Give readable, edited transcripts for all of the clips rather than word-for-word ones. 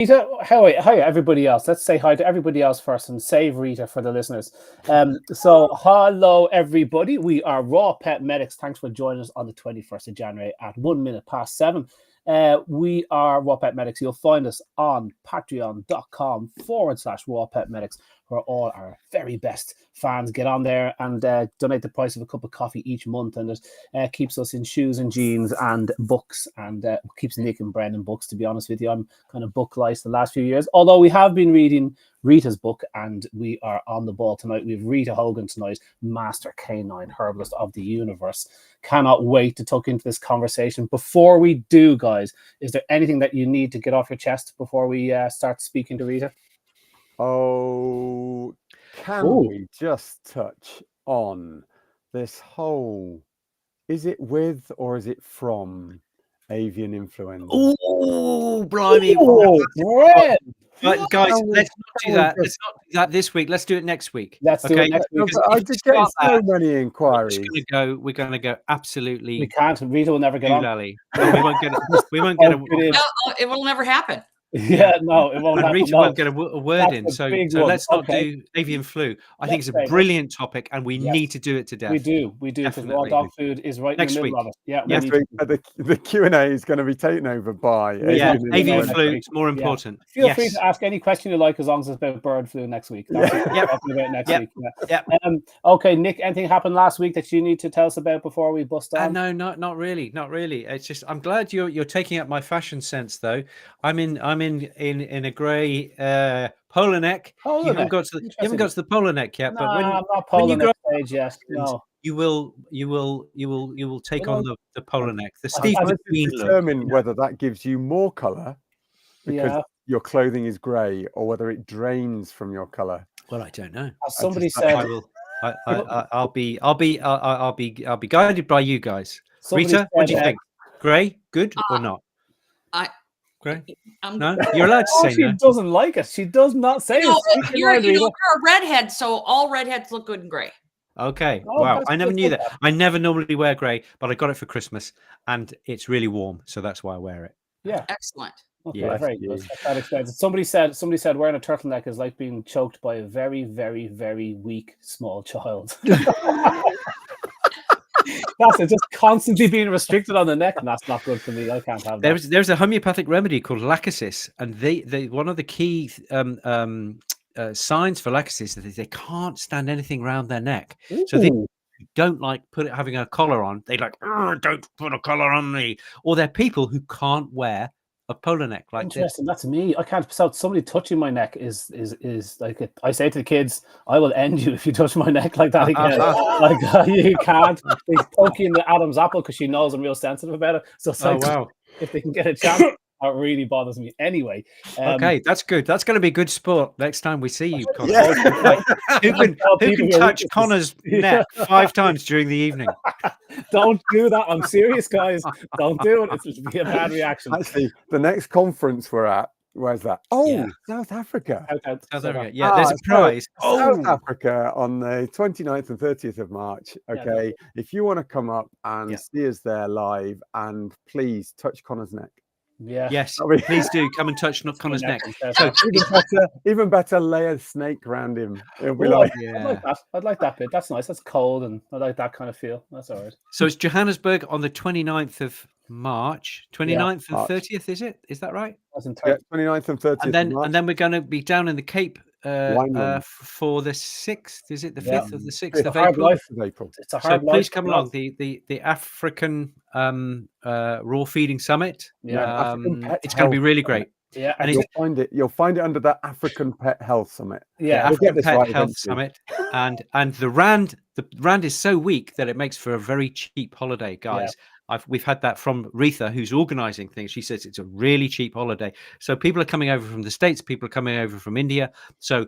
Rita, hi everybody else. Let's say hi to everybody else first and save Rita for the listeners. So hello everybody. We are Raw Pet Medics. Thanks for joining us on the 21st of January at 7:01. We are Raw Pet Medics. You'll find us on patreon.com/Raw Pet Medics, where all our very best fans get on there and donate the price of a cup of coffee each month, and it keeps us in shoes and jeans and books, and keeps Nick and Brendan books. To be honest with you, I'm kind of book lice the last few years, although we have been reading Rita's book, and we are on the ball tonight. We have Rita Hogan tonight, master canine herbalist of the universe. Cannot wait to tuck into this conversation. Before we do, guys, is there anything that you need to get off your chest before we start speaking to Rita? Oh, can we just touch on this whole, is it with or is it from avian influenza? Oh, blimey. Right, guys, let's not do that. Let's not do that this week. Let's do it next week. Let's do it next week. I just get so many inquiries. We're going to go absolutely. We can't. Rita will never get on. We won't get. We won't get. It will never happen. Yeah, no, it won't happen. Rita won't get a word in. So let's not do avian flu. I think it's a brilliant topic, and we need to do it to death. We do, because raw dog food is right next in the middle week. Of it. Yeah, next week. The Q&A is going to be taken over by avian flu. It's more important. Feel free to ask any question you like, as long as it's about bird flu next week. That's what we're talking about next week. Okay, Nick, anything happened last week that you need to tell us about before we bust on? No, not really. It's just I'm glad you're taking up my fashion sense, though. I'm in a grey polar neck. You haven't got to the polar neck yet, but I'm not polar neck stage yet. No, you will take on the polar neck. The Steve McQueen look. Determine whether that gives you more colour because your clothing is grey, or whether it drains from your colour. Well, I don't know. As somebody said, I'll be guided by you guys. Rita, what do you think? Grey, good or not? Grey? No, you're allowed to say she no. doesn't like it. She does not say it. You're a redhead, so all redheads look good in grey. Okay. Wow. I never knew that. I never normally wear grey, but I got it for Christmas, and it's really warm, so that's why I wear it. Yeah. Excellent. Okay, very good. That explains it. Somebody said wearing a turtleneck is like being choked by a very, very, very weak small child. That's it, just constantly being restricted on the neck, and that's not good for me. I can't have that. There's a homeopathic remedy called lachesis, and they one of the key signs for lachesis is they can't stand anything around their neck. Ooh. So they don't like having a collar on. They like, don't put a collar on me. Or they're people who can't wear a polar neck like Interesting. That's me. I can't. So somebody touching my neck is like I say to the kids, I will end you if you touch my neck like that again. You can't. They poke you in the Adam's apple because she knows I'm real sensitive about it. So it's like, if they can get a chance, that really bothers me. Anyway. Okay, that's good. That's going to be a good sport next time we see you, Connor. Who can touch Connor's neck 5 times during the evening? Don't do that. I'm serious, guys. Don't do it. It'll be a bad reaction. Actually, the next conference we're at, where's that? South Africa. South Africa. Yeah, there's a prize. South Africa on the 29th and 30th of March. Okay, if you want to come up and see us there live, and please touch Connor's neck. Yeah. Yes. Please do come and touch Connor's neck. So even better, lay a snake around him. It'll be I'd like that bit. That's nice. That's cold, and I like that kind of feel. That's all right. So it's Johannesburg on the 29th of March. 29th and 30th, is it? Is that right? 29th and 30th. And then we're going to be down in the Cape for the 6th. Is it the 5th of the 6th of April? It's a hard life. Please come along. The African Raw Feeding Summit. It's going to be really great. Yeah, and you'll find it under the African Pet Health Summit. Yeah, African Pet Health Summit. And the rand is so weak that it makes for a very cheap holiday, guys. We've had that from Rita, who's organizing things. She says it's a really cheap holiday. So people are coming over from the States, people are coming over from India. So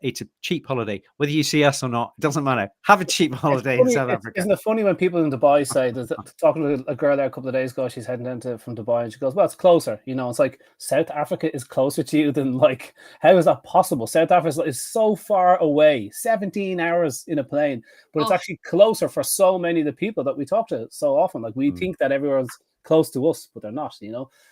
it's a cheap holiday. Whether you see us or not, it doesn't matter. Have a cheap holiday in South Africa. Isn't it funny when people in Dubai say, talking to a girl there a couple of days ago, she's heading into from Dubai, and she goes, well, it's closer. It's like South Africa is closer to you than, like, how is that possible? South Africa is so far away, 17 hours in a plane, but it's actually closer for so many of the people that we talk to so often. Like, we think that everyone's close to us, but they're not,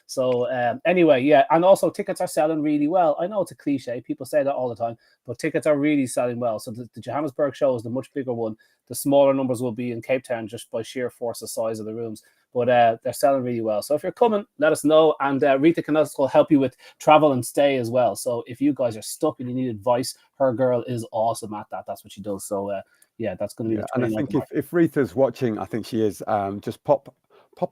So anyway, yeah. And also tickets are selling really well. I know it's a cliche. People say that all the time, but tickets are really selling well. So the Johannesburg show is the much bigger one. The smaller numbers will be in Cape Town just by sheer force of size of the rooms. But they're selling really well. So if you're coming, let us know. And Rita can also help you with travel and stay as well. So if you guys are stuck and you need advice, her girl is awesome at that. That's what she does. So yeah, that's going to be the 29th. And I think if Rita's watching, I think she is, just pop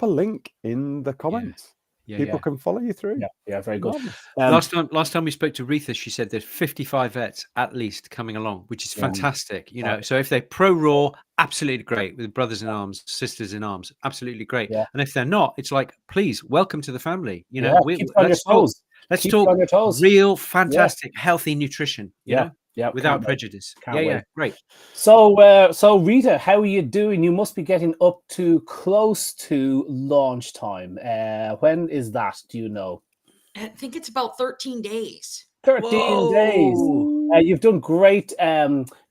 a link in the comments. People can follow you through. Yeah, very good. Last time we spoke to Rita, she said there's 55 vets at least coming along, which is fantastic. So if they're pro raw, absolutely great, with brothers in arms, sisters in arms, absolutely great. Yeah. And if they're not, it's like, please welcome to the family. Let's talk real, fantastic, healthy nutrition. You know, without prejudice. Great. So Rita, how are you doing? You must be getting up to close to launch time. When is that? Do you know? I think it's about 13 days. 13 days. You've done great.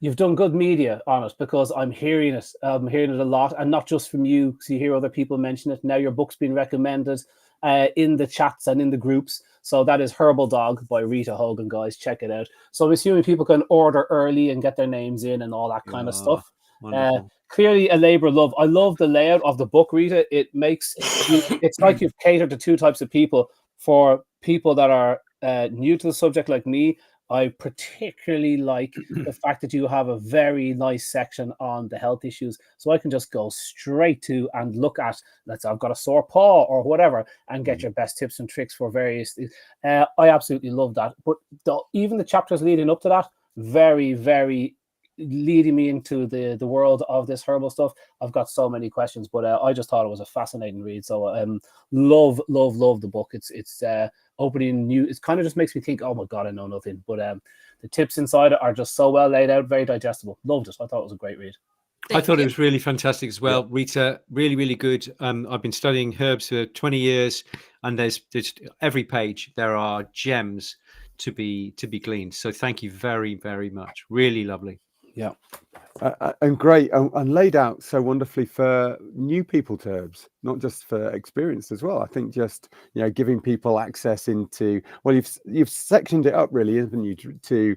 You've done good media on it, because I'm hearing it. I'm hearing it a lot, and not just from you. So you hear other people mention it. Now your book's been recommended in the chats and in the groups. So that is Herbal Dog by Rita Hogan, guys. Check it out. So I'm assuming people can order early and get their names in and all that kind of stuff. Clearly a labor of love. I love the layout of the book, Rita. It makes it's like you've catered to two types of people. For people that are new to the subject like me, I particularly like the fact that you have a very nice section on the health issues, so I can just go straight to and look at, let's say I've got a sore paw or whatever, and get your best tips and tricks for various things. I absolutely love that. But even the chapters leading up to that, very, very leading me into the world of this herbal stuff. I've got so many questions, but I just thought it was a fascinating read. So love the book. It's opening new. It kind of just makes me think, oh my god, I know nothing. But the tips inside it are just so well laid out, very digestible. Loved it. I thought it was a great read. I thought it was really fantastic as well. Rita, really, really good. I've been studying herbs for 20 years, and there's every page there are gems to be gleaned. So thank you very, very much. Really lovely. Yeah, and great, and laid out so wonderfully for new people to herbs, not just for experienced as well. I think just giving people access into, well, you've sectioned it up really, haven't you, to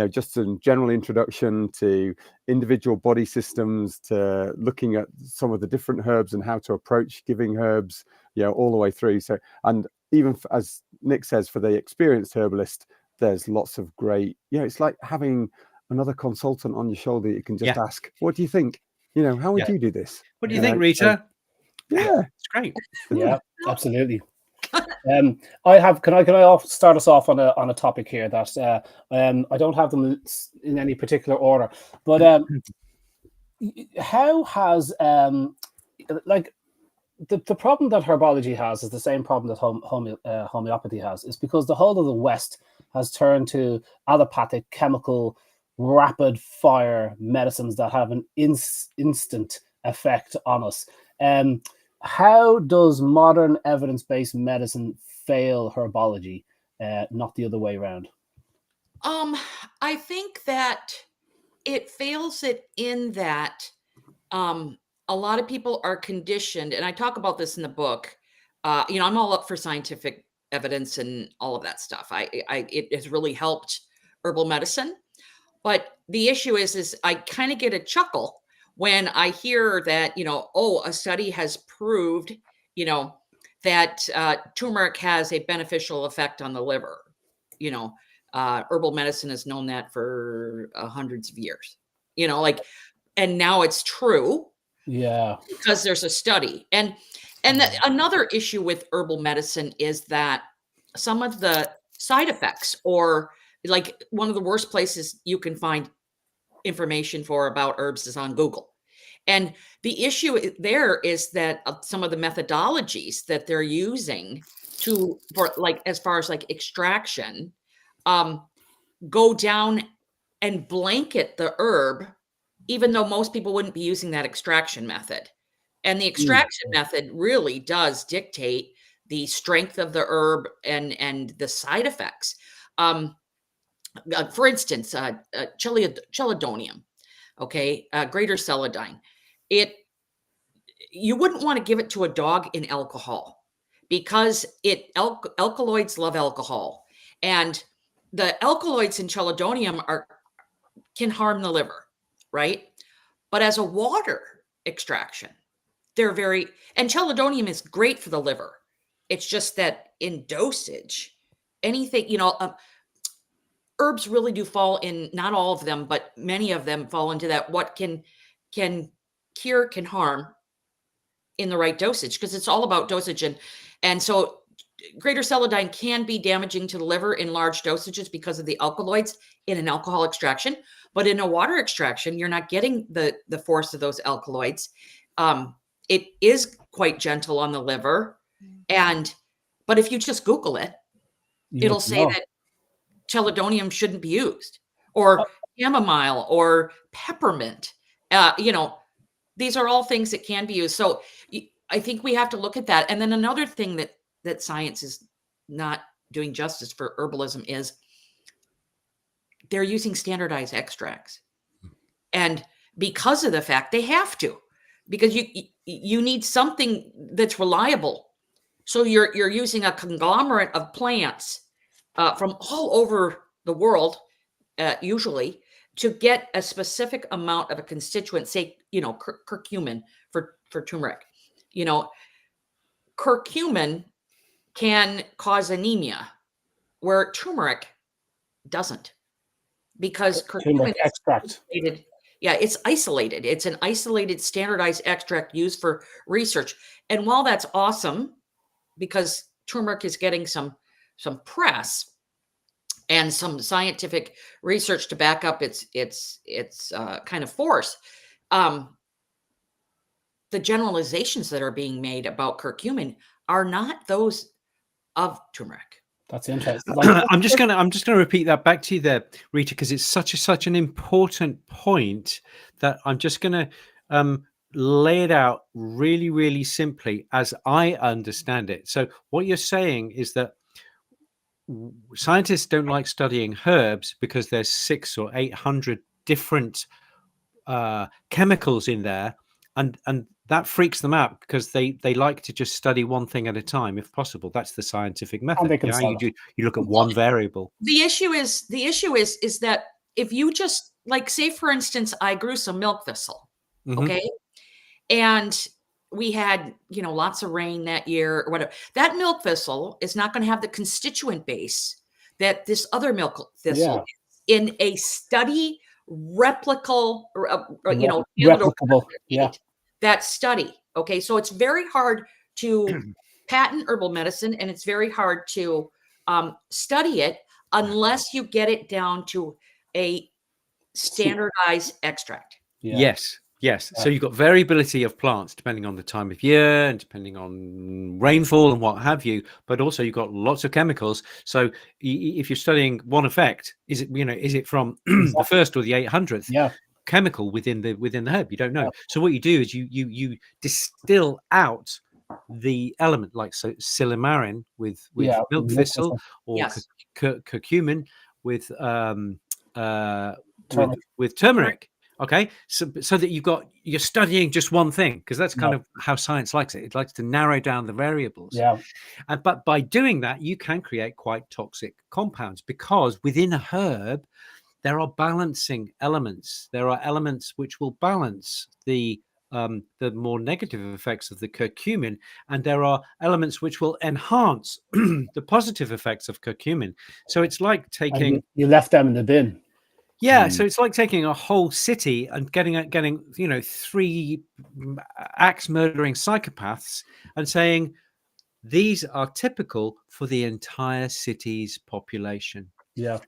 just a general introduction to individual body systems, to looking at some of the different herbs and how to approach giving herbs, all the way through. So, and even as Nick says, for the experienced herbalist, there's lots of great. It's like having another consultant on your shoulder. You can just ask, what do you think? How would you do this? What do you think, Rita? It's great. Yeah, absolutely. Can I start us off on a topic here that I don't have them in any particular order, but how has the problem that herbology has is the same problem that homeopathy has, is because the whole of the West has turned to allopathic, chemical, rapid fire medicines that have an instant effect on us. How does modern evidence-based medicine fail herbology, not the other way around? I think that it fails it in that a lot of people are conditioned, and I talk about this in the book. I'm all up for scientific evidence and all of that stuff. It has really helped herbal medicine. But the issue is I kind of get a chuckle when I hear that, a study has proved, that turmeric has a beneficial effect on the liver. Herbal medicine has known that for hundreds of years, and now it's true. Yeah. Because there's a study. And another issue with herbal medicine is that some of the side effects, or like one of the worst places you can find information about herbs is on Google. And the issue there is that some of the methodologies that they're using as far as extraction, go down and blanket the herb, even though most people wouldn't be using that extraction method. And the extraction method really does dictate the strength of the herb and the side effects. For instance, chelidonium, greater celandine. you wouldn't want to give it to a dog in alcohol because alkaloids love alcohol, and the alkaloids in chelidonium can harm the liver, right? But as a water extraction, and chelidonium is great for the liver. It's just that in dosage, anything, herbs really do fall in, not all of them, but many of them fall into that what can cure, can harm in the right dosage, because it's all about dosage. And so greater celandine can be damaging to the liver in large dosages because of the alkaloids in an alcohol extraction. But in a water extraction, you're not getting the force of those alkaloids. It is quite gentle on the liver. But if you just Google it, it'll say that chelidonium shouldn't be used, or chamomile or peppermint. These are all things that can be used. So I think we have to look at that. And then another thing that science is not doing justice for herbalism is they're using standardized extracts. And because of the fact they have to, because you need something that's reliable. So you're using a conglomerate of plants from all over the world, usually, to get a specific amount of a constituent, say, curcumin for turmeric. Curcumin can cause anemia, where turmeric doesn't, because curcumin is extract. isolated. Yeah, it's isolated. It's an isolated, standardized extract used for research. And while that's awesome, because turmeric is getting some press and some scientific research to back up its kind of force, the generalizations that are being made about curcumin are not those of turmeric. That's interesting. I'm just gonna repeat that back to you there, Rita, because it's such an important point that I'm just gonna lay it out really, really simply as I understand it. So what you're saying is that scientists don't like studying herbs because there's 600 or 800 different chemicals in there, and that freaks them out because they like to just study one thing at a time if possible. That's the scientific method. You look at one variable. The issue is that if you just, like, say for instance, I grew some milk thistle, okay, and we had lots of rain that year or whatever. That milk thistle is not going to have the constituent base that this other milk thistle is in a study replicable, that study. Okay, so it's very hard to patent herbal medicine, and it's very hard to study it unless you get it down to a standardized extract. Yes. So you've got variability of plants depending on the time of year and depending on rainfall and what have you, but also you've got lots of chemicals. So if you're studying one effect, is it from the first or the 800th chemical within the herb? You don't know. So what you do is you distill out the element, like silymarin with milk thistle, or curcumin with turmeric. Okay, so that you're studying just one thing, because that's kind of how science likes it. It likes to narrow down the variables. But by doing that, you can create quite toxic compounds, because within a herb there are balancing elements. There are elements which will balance the more negative effects of the curcumin, and there are elements which will enhance the positive effects of curcumin. So it's like taking, you left them in the bin. So it's like taking a whole city and getting 3 axe murdering psychopaths and saying these are typical for the entire city's population. Yes.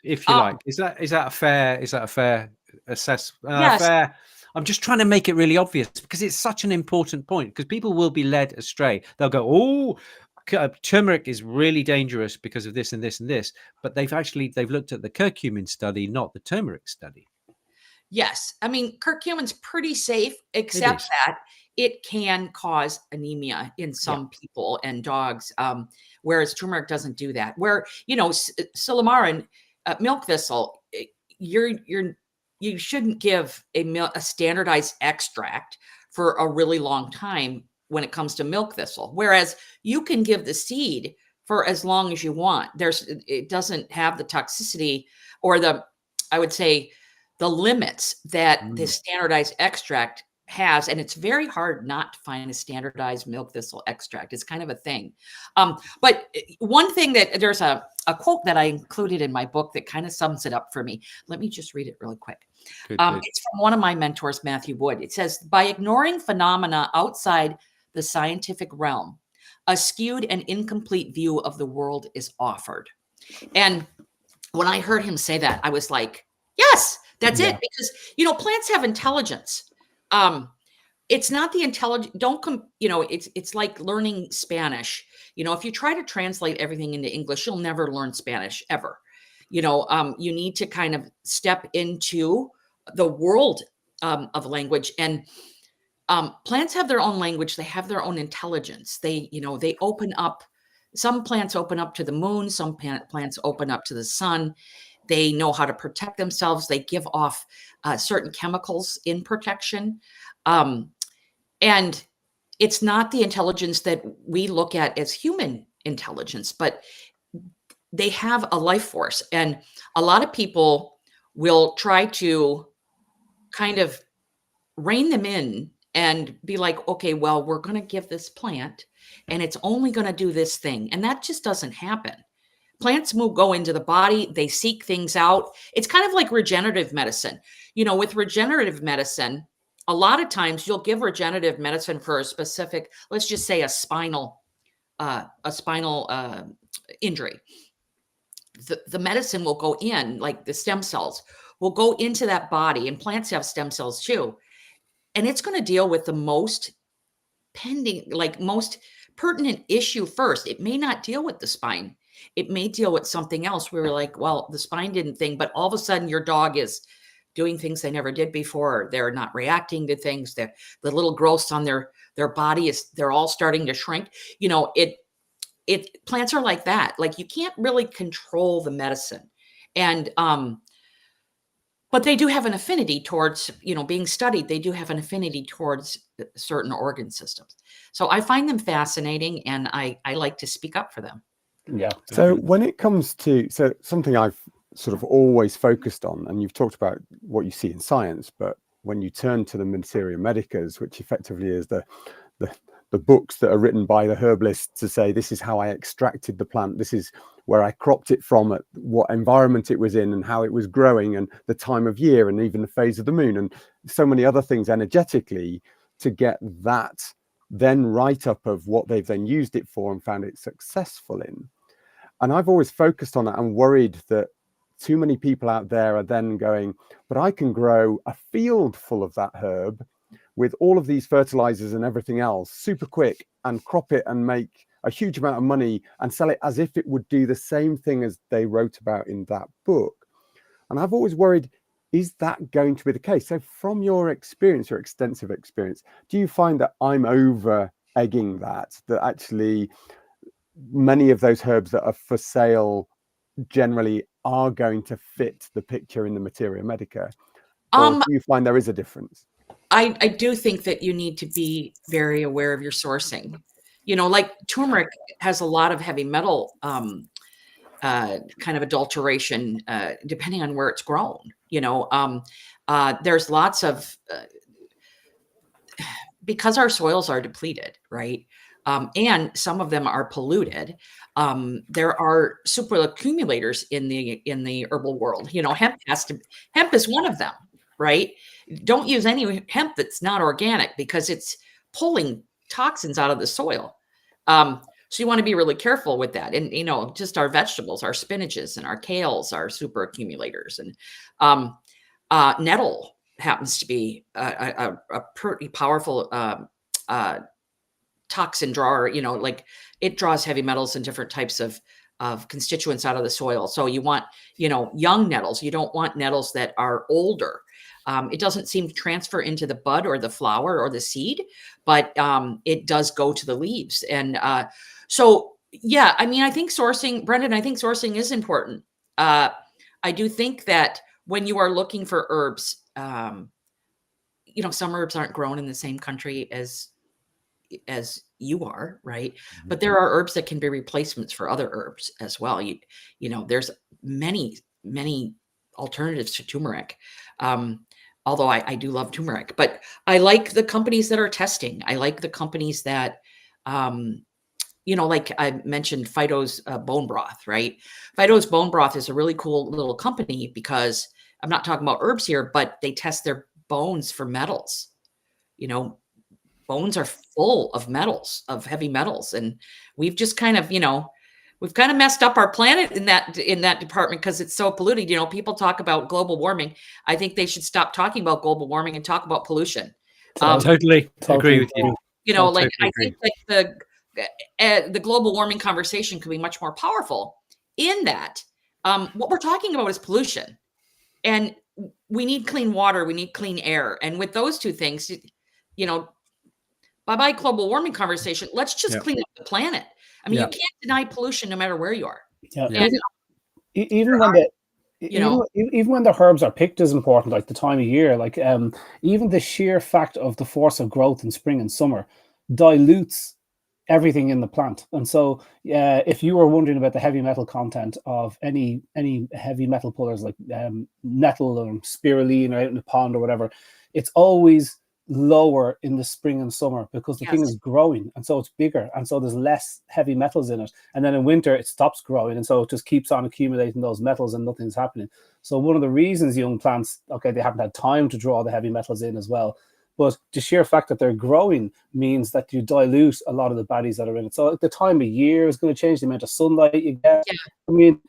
If you like, is that a fair assessment? Yes. I'm just trying to make it really obvious, because it's such an important point, because people will be led astray. They'll go, oh, turmeric is really dangerous because of this and this and this, but they've looked at the curcumin study, not the turmeric study. Yes, I mean, curcumin's pretty safe, except that it can cause anemia in some people and dogs, whereas turmeric doesn't do that. Where silymarin, milk thistle, you're you shouldn't give a standardized extract for a really long time when it comes to milk thistle. Whereas you can give the seed for as long as you want. It doesn't have the toxicity or I would say the limits that the standardized extract has. And it's very hard not to find a standardized milk thistle extract. It's kind of a thing. But one thing there's a quote that I included in my book that kind of sums it up for me. Let me just read it really quick. Good. It's from one of my mentors, Matthew Wood. It says, by ignoring phenomena outside the scientific realm, a skewed and incomplete view of the world is offered. And when I heard him say that, I was like, yes, that's it. Because, plants have intelligence. It's not the intelligence. It's like learning Spanish. If you try to translate everything into English, you'll never learn Spanish ever. You need to kind of step into the world of language, and plants have their own language. They have their own intelligence. They open up. Some plants open up to the moon. Some plants open up to the sun. They know how to protect themselves. They give off certain chemicals in protection. And it's not the intelligence that we look at as human intelligence, but they have a life force. And a lot of people will try to kind of rein them in and be like, okay, well, we're going to give this plant and it's only going to do this thing. And that just doesn't happen. Plants go into the body. They seek things out. It's kind of like regenerative medicine. With regenerative medicine, a lot of times you'll give regenerative medicine for a specific, let's just say a spinal injury. The medicine will go in, like the stem cells will go into that body, and plants have stem cells too. And it's going to deal with the most pertinent issue first. It may not deal with the spine. It may deal with something else. We were like, well, the spine didn't think, but all of a sudden your dog is doing things they never did before. They're not reacting to things. The little growths on their body they're all starting to shrink. Plants are like that. Like, you can't really control the medicine. And, but they do have an affinity towards, being studied. They do have an affinity towards certain organ systems. So I find them fascinating, and I like to speak up for them. Yeah. So when it comes to, something I've sort of always focused on, and you've talked about what you see in science, but when you turn to the Materia Medicas, which effectively is the books that are written by the herbalists to say, this is how I extracted the plant, this is where I cropped it from, at what environment it was in, and how it was growing, and the time of year, and even the phase of the moon, and so many other things energetically, to get that then write-up of what they've then used it for and found it successful in. And I've always focused on it and worried that too many people out there are then going, but I can grow a field full of that herb with all of these fertilizers and everything else super quick, and crop it and make a huge amount of money and sell it as if it would do the same thing as they wrote about in that book. And I've always worried, is that going to be the case? So from your experience, your extensive experience, do you find that I'm over egging that actually many of those herbs that are for sale generally are going to fit the picture in the Materia Medica? Or do you find there is a difference? I do think that you need to be very aware of your sourcing. Like turmeric has a lot of heavy metal kind of adulteration, depending on where it's grown. There's lots of, because our soils are depleted, right? And some of them are polluted. There are super accumulators in the herbal world. Hemp is one of them, right? Don't use any hemp that's not organic, because it's pulling toxins out of the soil. So you want to be really careful with that. And, just our vegetables, our spinaches and our kales are super accumulators. And nettle happens to be a pretty powerful toxin drawer. Like, it draws heavy metals and different types of constituents out of the soil. So you want, young nettles. You don't want nettles that are older. It doesn't seem to transfer into the bud or the flower or the seed, but it does go to the leaves. And so, yeah, I think sourcing, Brendan, I think sourcing is important. I do think that when you are looking for herbs, you know, some herbs aren't grown in the same country as you are, right? But there are herbs that can be replacements for other herbs as well. You know, there's many alternatives to turmeric. Although I do love turmeric, but I like the companies that are testing. I like the companies that, you know, like I mentioned, Fido's bone broth, right? Fido's bone broth is a really cool little company because I'm not talking about herbs here, but they test their bones for metals. You know, bones are full of metals, of heavy metals, and we've just kind of, you know, we've kind of messed up our planet in that department because it's so polluted. You know, people talk about global warming. I think they should stop talking about global warming and talk about pollution. Totally agree with you. You know, I like totally I think like the global warming conversation could be much more powerful in that what we're talking about is pollution, and we need clean water, we need clean air, and with those two things, you know, bye-bye global warming conversation. Let's just clean up the planet. I mean, you can't deny pollution no matter where you are. Yeah. And, Even when the you know, even when the herbs are picked is important, like the time of year, like even the sheer fact of the force of growth in spring and summer dilutes everything in the plant. And so if you were wondering about the heavy metal content of any heavy metal pullers like nettle or spirulina out in the pond or whatever, it's always lower in the spring and summer because the thing is growing, and so it's bigger, and so there's less heavy metals in it. And then in winter it stops growing, and so it just keeps on accumulating those metals and nothing's happening. So one of the reasons young plants, okay, they haven't had time to draw the heavy metals in as well, but the sheer fact that they're growing means that you dilute a lot of the baddies that are in it. So the time of year is going to change, the amount of sunlight you get. I mean,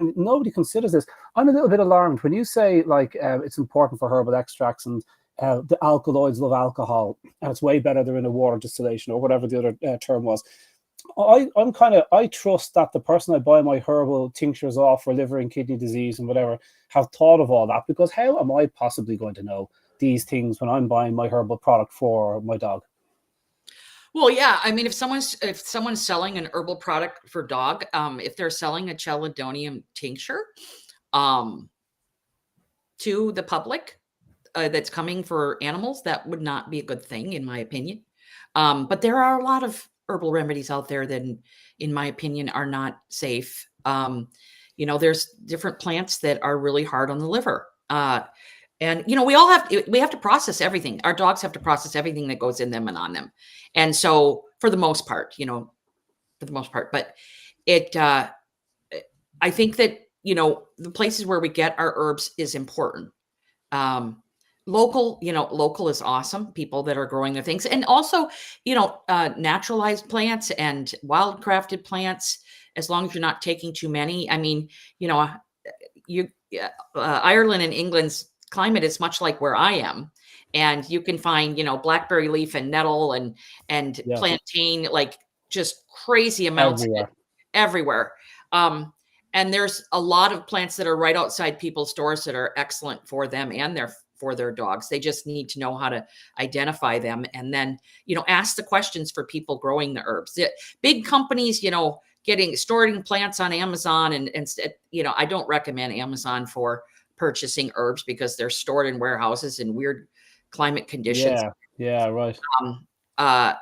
nobody considers this. I'm a little bit alarmed when you say like it's important for herbal extracts and the alkaloids love alcohol, and it's way better they're in a water distillation or whatever the other term was. I trust that the person I buy my herbal tinctures off for liver and kidney disease and whatever have thought of all that, because how am I possibly going to know these things when I'm buying my herbal product for my dog? Well, yeah. I mean, if someone's selling an herbal product for dog, if they're selling a chelidonium tincture to the public, that's coming for animals, that would not be a good thing, in my opinion. But there are a lot of herbal remedies out there that, in my opinion, are not safe. You know, there's different plants that are really hard on the liver. And, you know, we have to process everything. Our dogs have to process everything that goes in them and on them. And so for the most part, but I think that, you know, the places where we get our herbs is important. Local is awesome. People that are growing their things, and also, you know, naturalized plants and wildcrafted plants, as long as you're not taking too many. I mean, you know, Ireland and England's climate is much like where I am, and you can find, you know, blackberry leaf and nettle and plantain, like just crazy amounts of it everywhere. And there's a lot of plants that are right outside people's doors that are excellent for them and for their dogs. They just need to know how to identify them, and then, you know, ask the questions for people growing the herbs. The big companies, you know, storing plants on Amazon and you know, I don't recommend Amazon for purchasing herbs because they're stored in warehouses in weird climate conditions. Yeah, right. I'm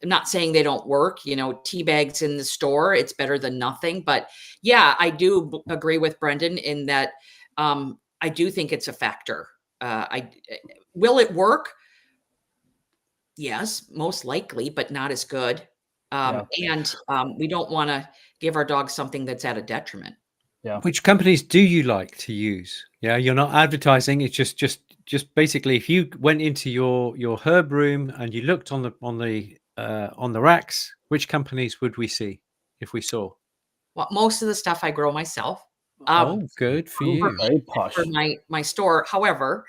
not saying they don't work, you know, tea bags in the store, it's better than nothing. But yeah, I do agree with Brendan in that I do think it's a factor. Will it work? Yes, most likely, but not as good. And we don't want to give our dogs something that's at a detriment. Yeah. Which companies do you like to use? Yeah, you're not advertising. It's just basically, if you went into your herb room and you looked on the racks, which companies would we see if we saw? Well, most of the stuff I grow myself. Good for you. Very posh. For my store. However,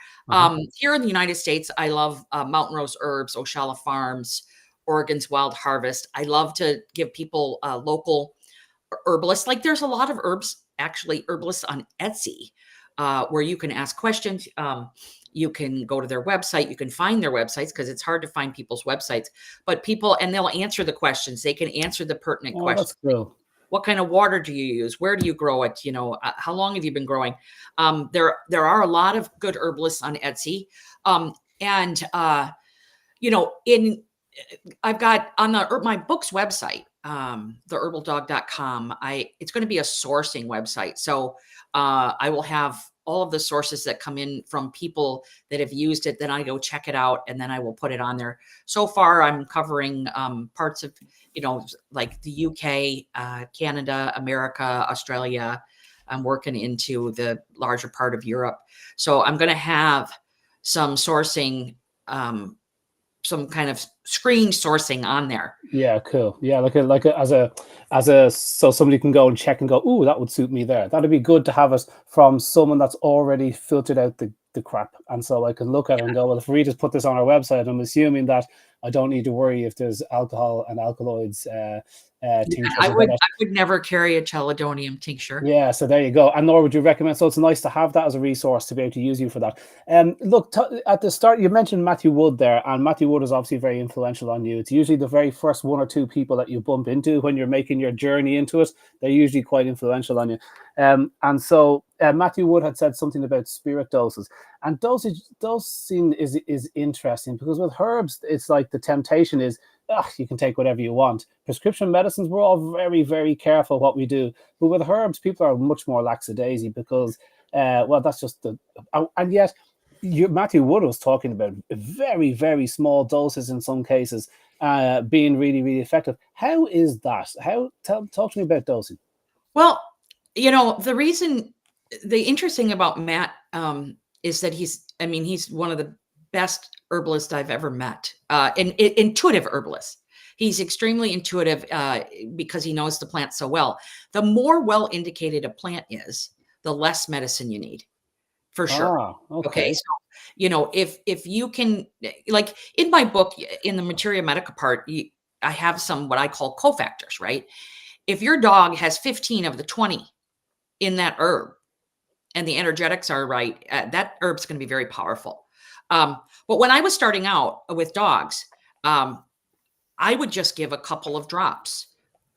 here in the United States, I love Mountain Rose Herbs, Oshala Farms, Oregon's Wild Harvest. I love to give people local herbalists. Like, there's a lot of herbalists on Etsy where you can ask questions. You can go to their website. You can find their websites because it's hard to find people's websites. But they'll answer the questions. They can answer the pertinent questions. That's cool. what kind of water do you use? Where do you grow it? You know, how long have you been growing? There are a lot of good herbalists on Etsy. You know, I've got on my book's website, theherbaldog.com. It's going to be a sourcing website. So I will have all of the sources that come in from people that have used it. Then I go check it out, and then I will put it on there. So far, I'm covering parts of, you know, like the UK, Canada, America, Australia. I'm working into the larger part of Europe. So I'm going to have some sourcing, some kind of screen sourcing on there. Yeah, cool. Yeah, so somebody can go and check and go, ooh, that would suit me there. That'd be good to have it from someone that's already filtered out the crap. And so I can look at it and go, well, if Rita's put this on our website, I'm assuming that I don't need to worry if there's alcohol and alkaloids. Tinctures. I would never carry a chelidonium tincture. Yeah, so there you go. And nor would you recommend? So it's nice to have that as a resource to be able to use you for that. Look, at the start, you mentioned Matthew Wood there, and Matthew Wood is obviously very influential on you. It's usually the very first one or two people that you bump into when you're making your journey into it. They're usually quite influential on you. And so Matthew Wood had said something about spirit doses, and dosing is interesting because with herbs, it's like the temptation is, you can take whatever you want. Prescription medicines, we're all very, very careful what we do. But with herbs, people are much more lackadaisy because, well, that's just and yet Matthew Wood was talking about very, very small doses in some cases being really, really effective. How is that? Talk to me about dosing. Well, you know, the interesting about Matt is that he's one of the best herbalist I've ever met, intuitive herbalist. He's extremely intuitive because he knows the plant so well. The more well indicated a plant is, the less medicine you need, for sure. Okay. So, you know, if you can, like in my book, in the Materia Medica part, I have some what I call cofactors, right? If your dog has 15 of the 20 in that herb and the energetics are right, that herb's going to be very powerful. But when I was starting out with dogs, I would just give a couple of drops.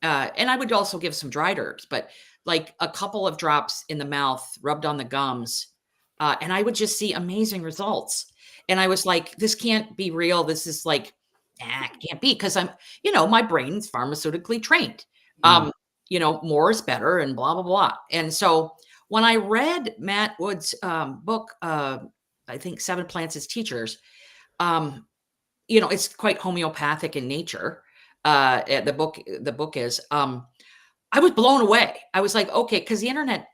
And I would also give some dried herbs, but like a couple of drops in the mouth, rubbed on the gums. And I would just see amazing results. And I was like, this can't be real. This is like, it can't be, because I'm, you know, my brain's pharmaceutically trained. You know, more is better and blah, blah, blah. And so when I read Matt Wood's book, I think 7 Plants as Teachers, you know, it's quite homeopathic in nature. The book is, I was blown away. I was like, okay, because the internet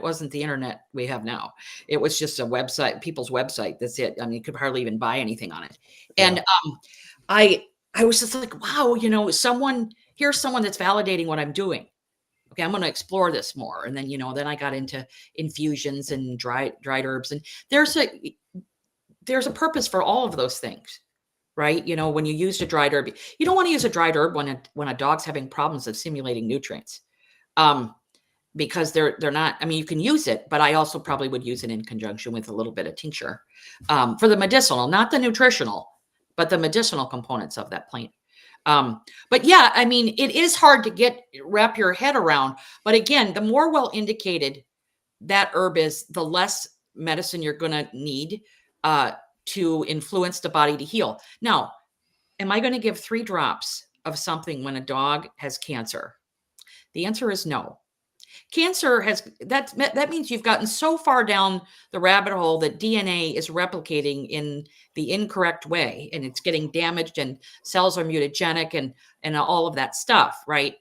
wasn't the internet we have now. It was just a website, people's website. That's it. I mean, you could hardly even buy anything on it. Yeah. And I was just like, wow, you know, here's someone that's validating what I'm doing. Okay, I'm going to explore this more. And then, you know, then I got into infusions and dried herbs. And there's a purpose for all of those things, right? You know, when you use a dried herb, you don't want to use a dried herb when a dog's having problems of assimilating nutrients, because they're not. I mean, you can use it, but I also probably would use it in conjunction with a little bit of tincture for the medicinal, not the nutritional, but the medicinal components of that plant. But yeah, I mean, it is hard to wrap your head around. But again, the more well indicated that herb is, the less medicine you're going to need to influence the body to heal. Now, am I going to give 3 drops of something when a dog has cancer? The answer is no. Cancer that means you've gotten so far down the rabbit hole that DNA is replicating in the incorrect way, and it's getting damaged, and cells are mutagenic, and all of that stuff, right?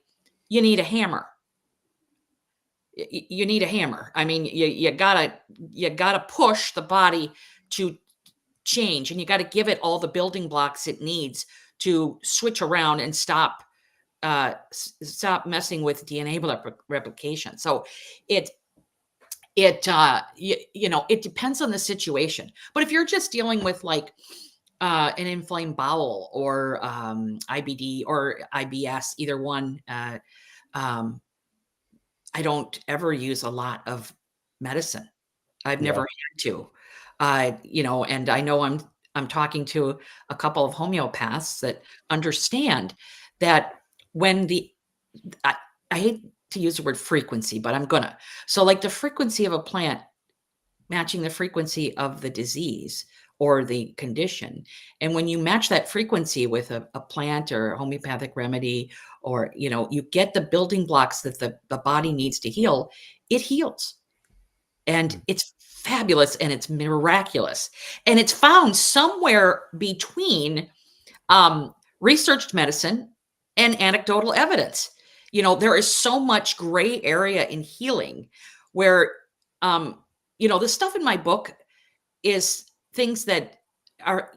You need a hammer. You need a hammer. I mean, you gotta push the body to change, and you got to give it all the building blocks it needs to switch around and stop messing with DNA replication. So it depends on the situation. But if you're just dealing with like an inflamed bowel or IBD or IBS, either one, I don't ever use a lot of medicine. I've never had to, and I know I'm talking to a couple of homeopaths that understand that when I hate to use the word frequency, but I'm gonna. So like the frequency of a plant matching the frequency of the disease or the condition. And when you match that frequency with a plant or a homeopathic remedy, or, you get the building blocks that the body needs to heal, it heals. And it's fabulous and it's miraculous. And it's found somewhere between researched medicine and anecdotal evidence. There is so much gray area in healing where, the stuff in my book is things that are,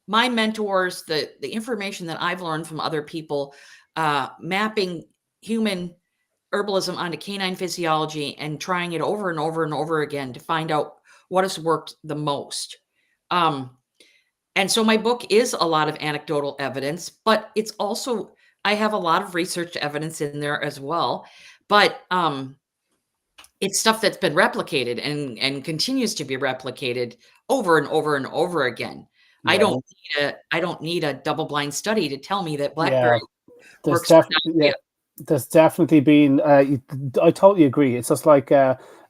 my mentors, the information that I've learned from other people, mapping human herbalism onto canine physiology and trying it over and over and over again to find out what has worked the most. And so my book is a lot of anecdotal evidence, but it's also, I have a lot of research evidence in there as well. But it's stuff that's been replicated and continues to be replicated over and over and over again. I don't need a double-blind study to tell me that blackberry works for diarrhea. There's definitely been. I totally agree. It's just like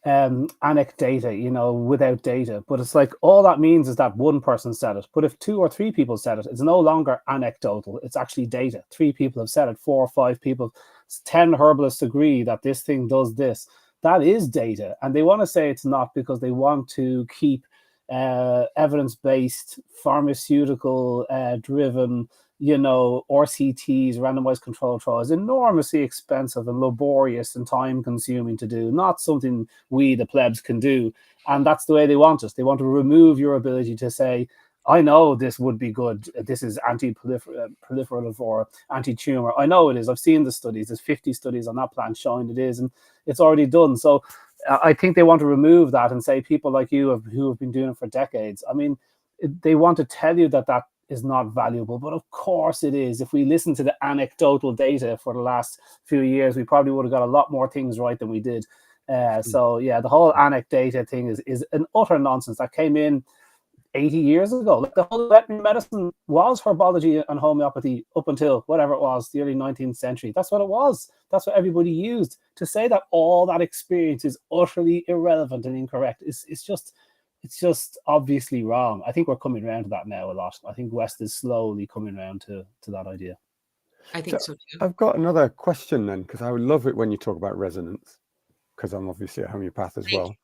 anecdata, without data. But it's like all that means is that one person said it. But if 2 or 3 people said it, it's no longer anecdotal. It's actually data. 3 people have said it. 4 or 5 people. 10 herbalists agree that this thing does this. That is data, and they want to say it's not because they want to keep evidence-based, pharmaceutical-driven, RCTs, randomized control trials, enormously expensive and laborious and time-consuming to do, not something we, the plebs, can do. And that's the way they want us. They want to remove your ability to say, I know this would be good. This is anti-proliferative or anti-tumor. I know it is. I've seen the studies. There's 50 studies on that plant showing it is, and it's already done. So I think they want to remove that and say people like you who have been doing it for decades. I mean, they want to tell you that is not valuable, but of course it is. If we listen to the anecdotal data for the last few years, we probably would have got a lot more things right than we did. So yeah, the whole anecdata thing is an utter nonsense that came in 80 years ago. Like the whole veterinary medicine was herbology and homeopathy up until whatever it was, the early 19th century. That's what it was. That's what everybody used. To say that all that experience is utterly irrelevant and incorrect it's just obviously wrong. I think we're coming around to that now a lot. I think West is slowly coming around to that idea. I think so too. I've got another question then, because I would love it when you talk about resonance, because I'm obviously a homeopath as well.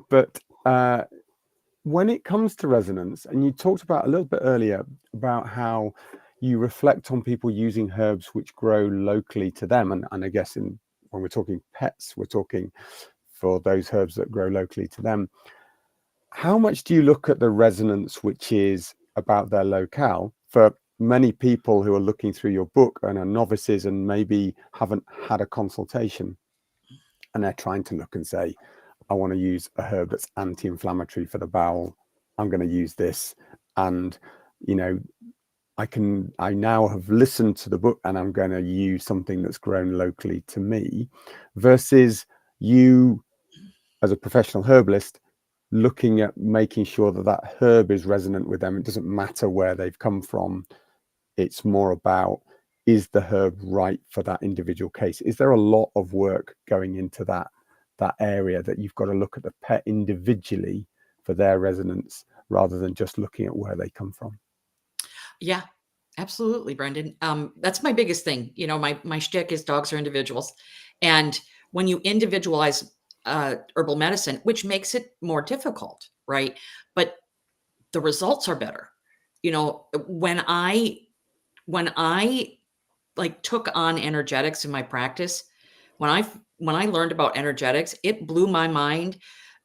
But when it comes to resonance, and you talked about a little bit earlier about how you reflect on people using herbs which grow locally to them, and I guess when we're talking pets, we're talking for those herbs that grow locally to them. How much do you look at the resonance which is about their locale? For many people who are looking through your book and are novices and maybe haven't had a consultation, and they're trying to look and say, I want to use a herb that's anti-inflammatory for the bowel. I'm going to use this. And, I now have listened to the book and I'm going to use something that's grown locally to me, versus you as a professional herbalist looking at making sure that herb is resonant with them. It doesn't matter where they've come from. It's more about, is the herb right for that individual case? Is there a lot of work going into that area, that you've got to look at the pet individually for their resonance rather than just looking at where they come from? Yeah, absolutely, Brendan. That's my biggest thing. My shtick is dogs are individuals. And when you individualize herbal medicine, which makes it more difficult, right? But the results are better. When I like took on energetics in my practice, when I learned about energetics, it blew my mind.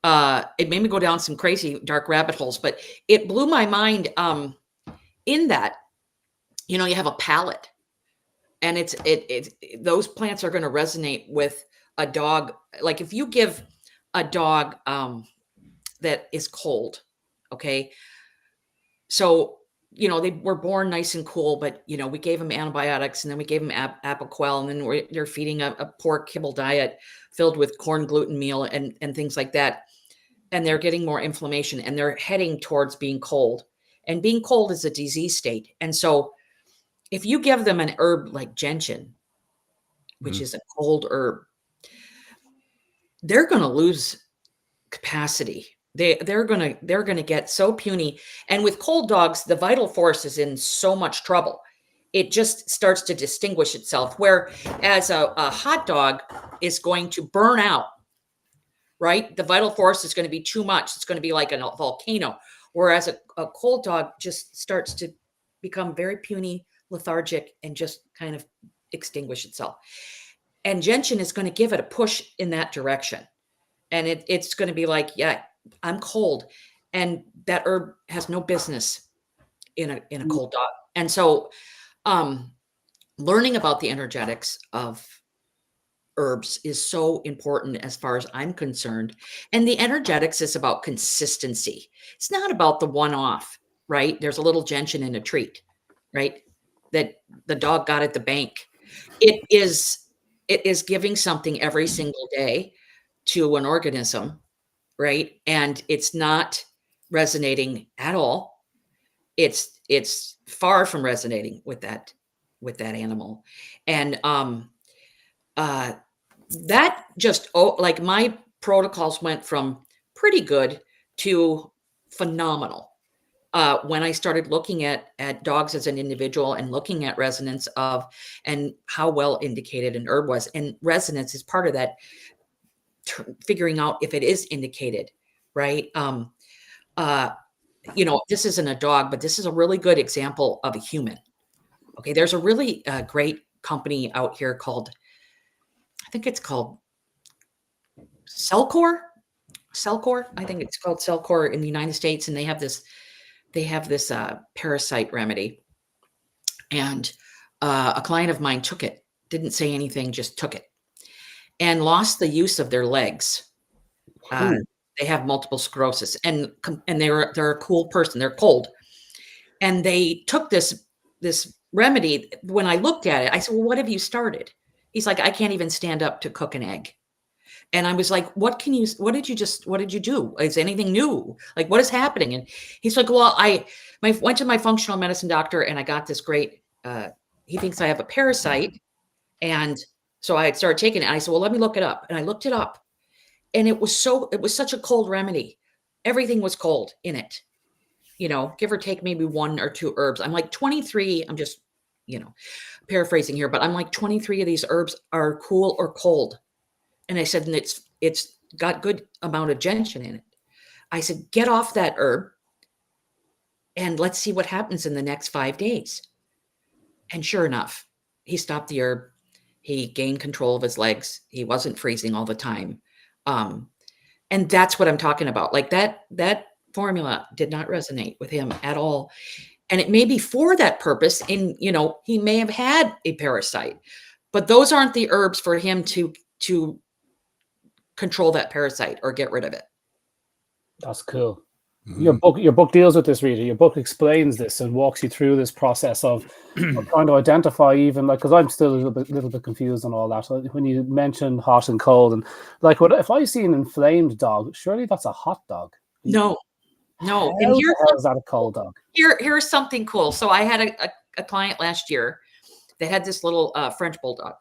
It made me go down some crazy dark rabbit holes, but it blew my mind in that, you have a palate, and it's those plants are going to resonate with a dog. Like if you give a dog that is cold, okay, so they were born nice and cool, but we gave them antibiotics, and then we gave them Apoquel, and then they're feeding a pork kibble diet filled with corn gluten meal and things like that, and they're getting more inflammation, and they're heading towards being cold, and being cold is a disease state. And so if you give them an herb like gentian, which is a cold herb, they're going to lose capacity. They're going to get so puny. And with cold dogs, the vital force is in so much trouble. It just starts to distinguish itself. Whereas a hot dog is going to burn out, right? The vital force is going to be too much. It's going to be like a volcano. Whereas a cold dog just starts to become very puny, lethargic, and just kind of extinguish itself. And gentian is going to give it a push in that direction. And it's going to be like, yeah, I'm cold. And that herb has no business in a cold dog. And so learning about the energetics of herbs is so important as far as I'm concerned. And the energetics is about consistency. It's not about the one-off, right? There's a little gentian in a treat, right? That the dog got at the bank. It is giving something every single day to an organism, right? And it's not resonating at all. It's far from resonating with that animal. And that just, like my protocols went from pretty good to phenomenal when I started looking at dogs as an individual and looking at resonance of and how well indicated an herb was. And resonance is part of that, figuring out if it is indicated, right? This isn't a dog, but this is a really good example of a human. Okay, there's a really great company out here called, I think it's called Cellcore. I think it's called Cellcore in the United States, and they have this parasite remedy. And a client of mine took it, didn't say anything, just took it, and lost the use of their legs. They have multiple sclerosis, and they're a cool person. They're cold, and they took this remedy. When I looked at it, I said, "Well, what have you started?" He's like, "I can't even stand up to cook an egg." And I was like, what did you do? Is anything new? Like, what is happening? And he's like, well, I went to my functional medicine doctor and I got this great, he thinks I have a parasite. And so I started taking it. And I said, well, let me look it up. And I looked it up, and it was such a cold remedy. Everything was cold in it, give or take maybe 1 or 2 herbs. I'm like 23. I'm just, paraphrasing here, but I'm like 23 of these herbs are cool or cold. And I said, and it's got good amount of gentian in it. I said, get off that herb and let's see what happens in the next 5 days. And sure enough, he stopped the herb. He gained control of his legs. He wasn't freezing all the time. And that's what I'm talking about. Like that formula did not resonate with him at all. And it may be for that purpose. And, he may have had a parasite, but those aren't the herbs for him to control that parasite or get rid of it. That's cool. Your book deals with this, Rita. Your book explains this and walks you through this process of trying to identify, even like, because I'm still a little bit confused on all that. So when you mentioned hot and cold, and like, if I see an inflamed dog, surely that's a hot dog. No. And how is that a cold dog? Here's something cool. So I had a client last year that had this little French bulldog.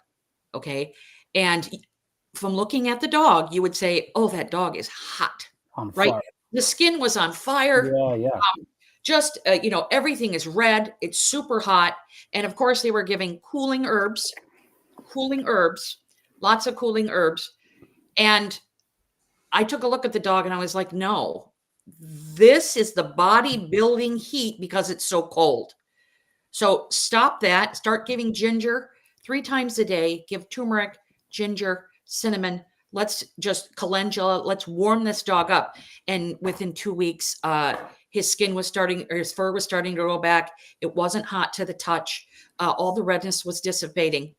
Okay, and from looking at the dog, you would say, "Oh, that dog is hot." On right? fire. The skin was on fire. Yeah. Everything is red. It's super hot. And of course, they were giving cooling herbs, lots of cooling herbs. And I took a look at the dog and I was like, no, this is the body building heat because it's so cold. So stop that. Start giving ginger 3 times a day. Give turmeric, ginger, cinnamon. Let's just calendula. Let's warm this dog up. And within 2 weeks, his fur was starting to grow back. It wasn't hot to the touch. All the redness was dissipating.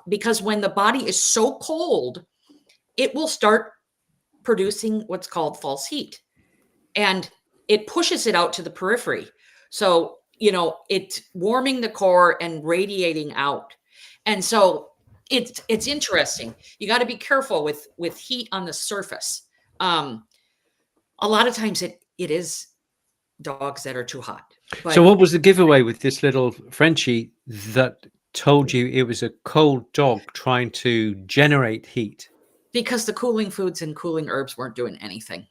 Because when the body is so cold, it will start producing what's called false heat. And it pushes it out to the periphery. So, it's warming the core and radiating out. And so it's interesting. You got to be careful with heat on the surface. A lot of times it is dogs that are too hot. So what was the giveaway with this little Frenchie that told you it was a cold dog trying to generate heat? Because the cooling foods and cooling herbs weren't doing anything.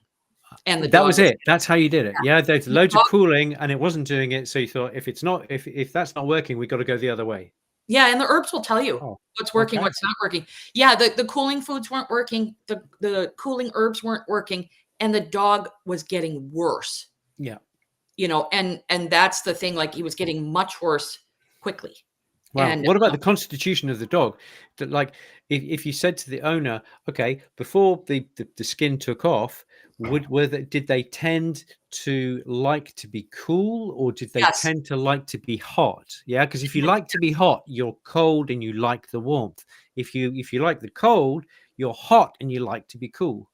And the That dog was it. That's how you did it. Yeah, there's loads of dog- cooling and it wasn't doing it. So you thought if that's not working, we got to go the other way. Yeah, and the herbs will tell you Oh, what's working, okay. what's not working. Yeah, the cooling foods weren't working, the cooling herbs weren't working, and the dog was getting worse. Yeah. You know, and that's the thing, like he was getting much worse quickly. Wow. And What about the constitution of the dog? That, like, if you said to the owner, okay, before the skin took off, did they tend to like to be cool, or did they Yes. tend to like to be hot? Yeah, because if you like to be hot, you're cold and you like the warmth. If you like the cold, you're hot and you like to be cool.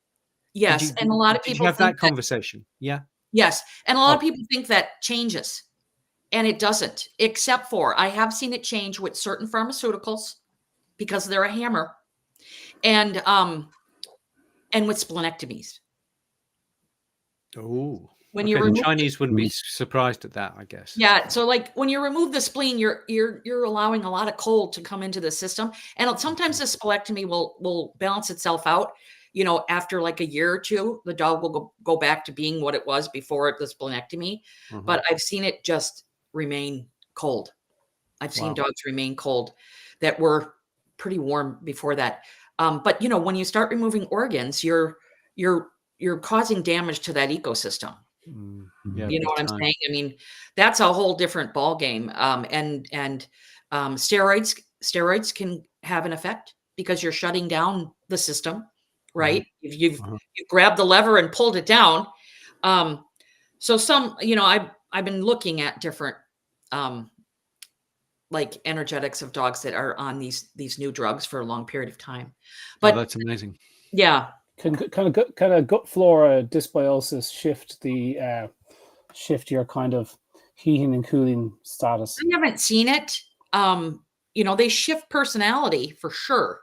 yes, and a lot of Did people you have think that conversation? Yeah. yes, and a lot of Oh. people think that changes, and it doesn't, except for I have seen it change with certain pharmaceuticals because they're a hammer, and with splenectomies. Oh. When Okay, you the remove Chinese wouldn't be surprised at that, I guess. Yeah, so like when you remove the spleen, you're allowing a lot of cold to come into the system, and sometimes the splenectomy will balance itself out. You know, after like a year or two, the dog will go back to being what it was before the splenectomy. Mhm. But I've seen it just remain cold. I've seen Wow. dogs remain cold that were pretty warm before that. But you know, when you start removing organs, you're causing damage to that ecosystem. Yeah, You know big what I'm time. saying? I mean, that's a whole different ball game. And steroids can have an effect because you're shutting down the system, right? If you've grabbed the lever and pulled it down. So some, you know, I've been looking at different like energetics of dogs that are on these new drugs for a long period of time. But that's amazing. yeah, Can kind of gut flora dysbiosis shift your kind of heating and cooling status? I haven't seen it. You know, they shift personality for sure,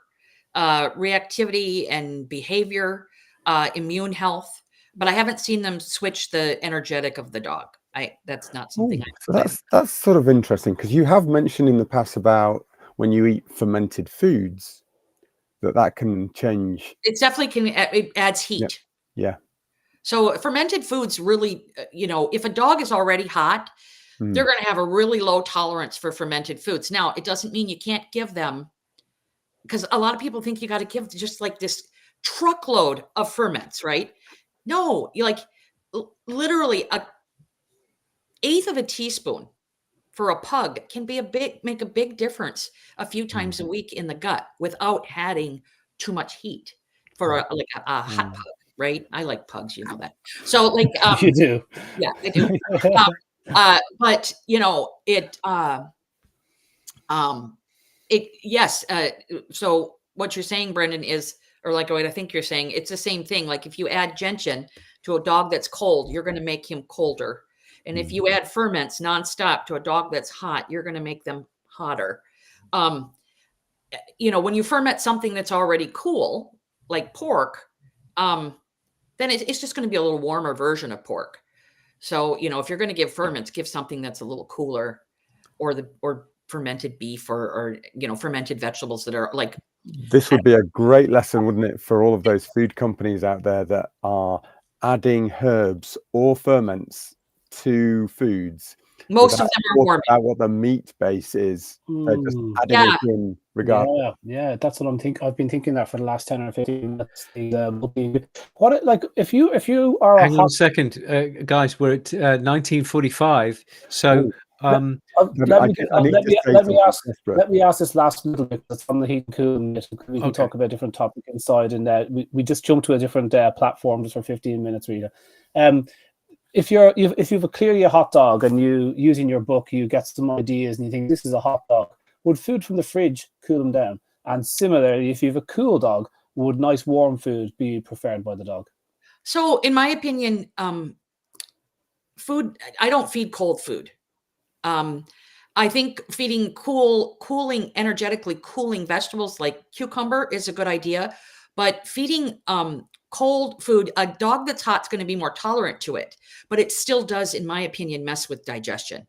reactivity and behavior, immune health, but I haven't seen them switch the energetic of the dog. That's not something. So that's sort of interesting, because you have mentioned in the past about when you eat fermented foods that can change. It definitely can. It adds heat. Yeah. So fermented foods really, you know, if a dog is already hot, they're going to have a really low tolerance for fermented foods. Now, it doesn't mean you can't give them, because a lot of people think you got to give just like this truckload of ferments, right? No, you like literally a eighth of a teaspoon for a pug can be make a big difference a few times a week in the gut without adding too much heat for a hot pug, right? I like pugs, you know that. So like You do. Yeah, I do. But you know, yes. So what you're saying, Brendan, is, or like what I think you're saying, it's the same thing. Like if you add gentian to a dog that's cold, you're going to make him colder. And if you add ferments nonstop to a dog that's hot, you're going to make them hotter. You know, when you ferment something that's already cool, like pork, then it's just going to be a little warmer version of pork. So, you know, if you're going to give ferments, give something that's a little cooler, or fermented beef, or you know, fermented vegetables that are like. This would be a great lesson, wouldn't it, for all of those food companies out there that are adding herbs or ferments to foods. Most of them are warming. About what the meat base is. They're just adding it in regardless. Yeah, that's what I'm thinking. I've been thinking that for the last 10 or 15 minutes. What, like, if you are hang on a second, guys, we're at 1945, so let me ask this last little bit. It's on the heat and cooling. We can talk about a different topic inside, and we just jumped to a different platform just for 15 minutes, Rita. If you've a clearly a hot dog, and you, using your book, you get some ideas and you think this is a hot dog, would food from the fridge cool them down? And similarly, if you have a cool dog, would nice warm food be preferred by the dog? So in my opinion, food, I don't feed cold food. I think feeding energetically cooling vegetables like cucumber is a good idea, but feeding cold food, a dog that's hot is going to be more tolerant to it, but it still does, in my opinion, mess with digestion.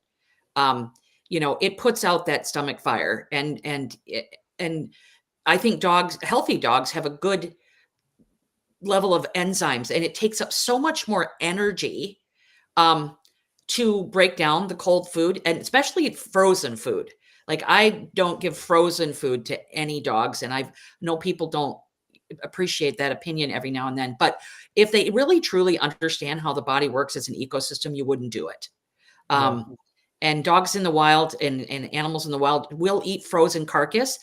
it puts out that stomach fire. And I think healthy dogs have a good level of enzymes, and it takes up so much more energy to break down the cold food, and especially frozen food. Like, I don't give frozen food to any dogs, and I know people don't appreciate that opinion every now and then. But if they really truly understand how the body works as an ecosystem, you wouldn't do it. And dogs in the wild and animals in the wild will eat frozen carcass,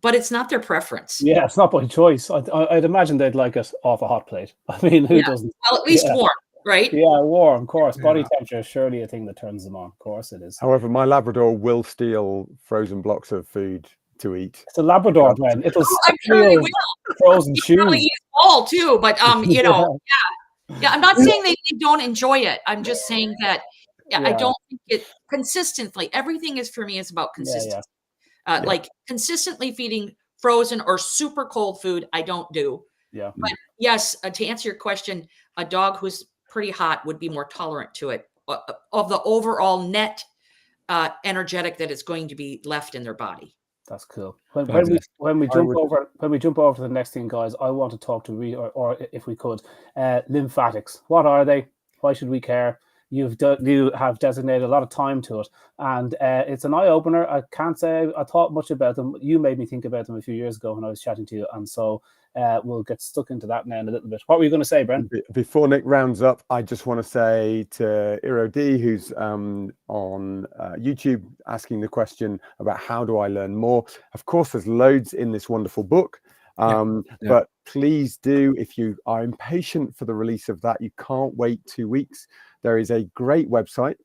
but it's not their preference. Yeah, it's not by choice. I'd imagine they'd like it off a hot plate. I mean, who doesn't? Well, at least warm, right? Yeah, warm, of course. Body temperature is surely a thing that turns them on. Of course it is. However, my Labrador will steal frozen blocks of food to eat. It's a Labrador, Bren. It'll I'm sure they will. frozen Probably shoes. eat all too, but yeah. I'm not saying they don't enjoy it. I'm just saying that I don't think it consistently. Everything is, for me, is about consistency. Like, consistently feeding frozen or super cold food, I don't do. Yeah. But yes, to answer your question, a dog who's pretty hot would be more tolerant to it, of the overall net energetic that is going to be left in their body. That's cool. When we jump over to the next thing, guys, I want to talk to Rita, or if we could, lymphatics. What are they? Why should we care? You have designated a lot of time to it, and it's an eye opener. I can't say I thought much about them. You made me think about them a few years ago when I was chatting to you, and so we'll get stuck into that now in a little bit. What were you going to say, Brent? Before Nick rounds up, I just want to say to Iro D, who's on YouTube, asking the question about how do I learn more. Of course, there's loads in this wonderful book. But please do, if you are impatient for the release of that, you can't wait 2 weeks. There is a great website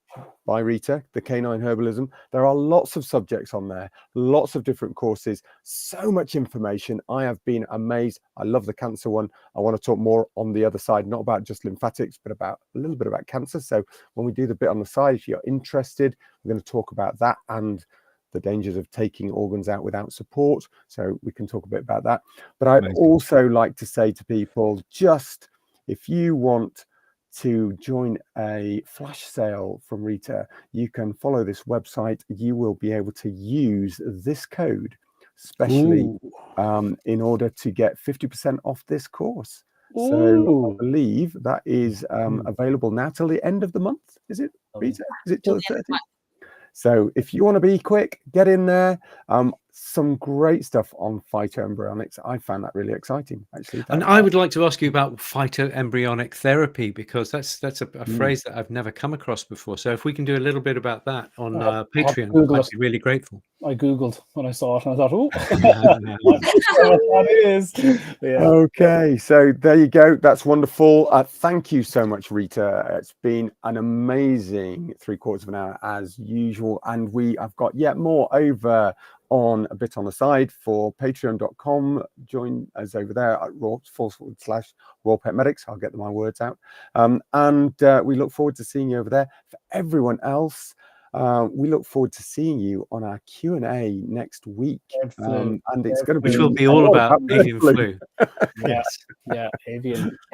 by Rita, the Canine Herbalism. There are lots of subjects on there, lots of different courses, so much information. I have been amazed. I love the cancer one. I want to talk more on the other side, not about just lymphatics, but about a little bit about cancer. So when we do the bit on the side, if you're interested, we're going to talk about that and the dangers of taking organs out without support. So we can talk a bit about that. But I also like to say to people, just if you want to join a flash sale from Rita, you can follow this website. You will be able to use this code, especially in order to get 50% off this course. So I believe that is available now till the end of the month. Is it, Rita? Is it till the 30th? So if you want to be quick, get in there. Some great stuff on phytoembryonics. I found that really exciting, actually. And I would like to ask you about phytoembryonic therapy, because that's a phrase that I've never come across before. So if we can do a little bit about that on Patreon, I'd be really grateful. I Googled when I saw it and I thought, oh, that is. Yeah. Okay, so there you go. That's wonderful. Thank you so much, Rita. It's been an amazing 3/4 of an hour as usual. And I've got yet more over on a bit on the side for patreon.com. Join us over there at /RawPetMedics. I'll get my words out. And we look forward to seeing you over there. For everyone else, we look forward to seeing you on our Q&A next week. And it's going to be, which will be all about avian flu.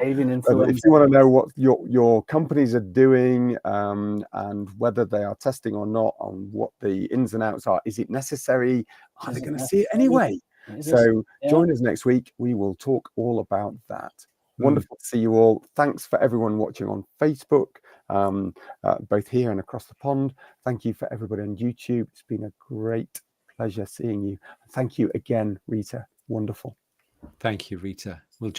Avian influenza. If you want to know what your companies are doing and whether they are testing or not, on what the ins and outs are, is it necessary? Are they going to see it anyway? So join us next week. We will talk all about that. Wonderful to see you all. Thanks for everyone watching on Facebook, both here and across the pond. Thank you for everybody on YouTube. It's been a great pleasure seeing you. Thank you again, Rita. Wonderful. Thank you, Rita. We'll